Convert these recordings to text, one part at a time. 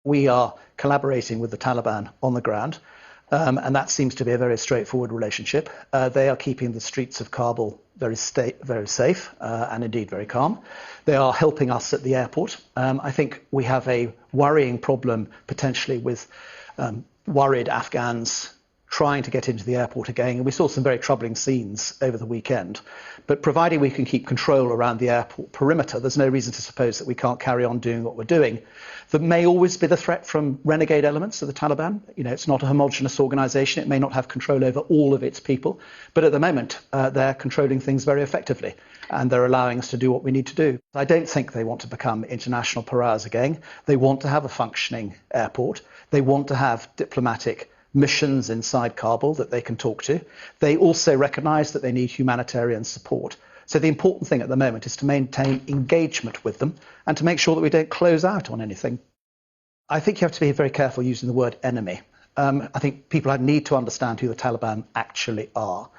We are collaborating with the Taliban on the ground, and that seems to be a very straightforward relationship. They are keeping the streets of Kabul very safe and indeed very calm. They are helping us at the airport. I think we have a worrying problem potentially with worried Afghans trying to get into the airport again. And we saw some very troubling scenes over the weekend. But providing we can keep control around the airport perimeter, there's no reason to suppose that we can't carry on doing what we're doing. There may always be the threat from renegade elements of the Taliban. It's not a homogenous organization. It may not have control over all of its people. But at the moment, they're controlling things very effectively. And they're allowing us to do what we need to do. I don't think they want to become international pariahs again. They want to have a functioning airport. They want to have diplomatic missions inside Kabul that they can talk to. They also recognise that they need humanitarian support. So the important thing at the moment is to maintain engagement with them and to make sure that we don't close out on anything. I think you have to be very careful using the word enemy. I think people need to understand who the Taliban actually are.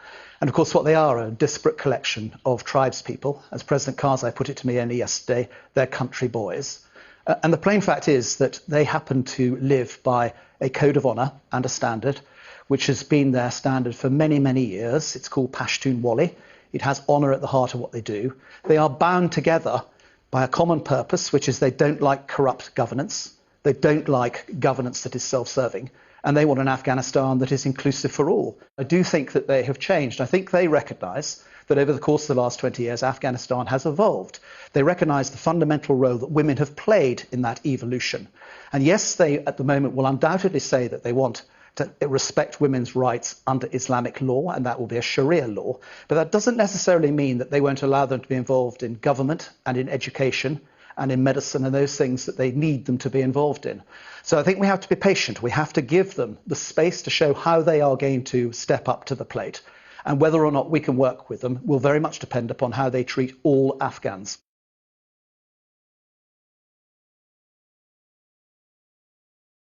And of course, what they are a disparate collection of tribespeople. As President Karzai put it to me only yesterday, they're country boys. And the plain fact is that they happen to live by a code of honour and a standard, which has been their standard for many, many years. It's called Pashtun Wali. It has honour at the heart of what they do. They are bound together by a common purpose, which is they don't like corrupt governance. They don't like governance that is self-serving. And they want an Afghanistan that is inclusive for all. I do think that they have changed. I think they recognise that over the course of the last 20 years, Afghanistan has evolved. They recognise the fundamental role that women have played in that evolution. And yes, they at the moment will undoubtedly say that they want to respect women's rights under Islamic law, and that will be a Sharia law. But that doesn't necessarily mean that they won't allow them to be involved in government and in education and in medicine and those things that they need them to be involved in. So I think we have to be patient. We have to give them the space to show how they are going to step up to the plate. And whether or not we can work with them will very much depend upon how they treat all Afghans.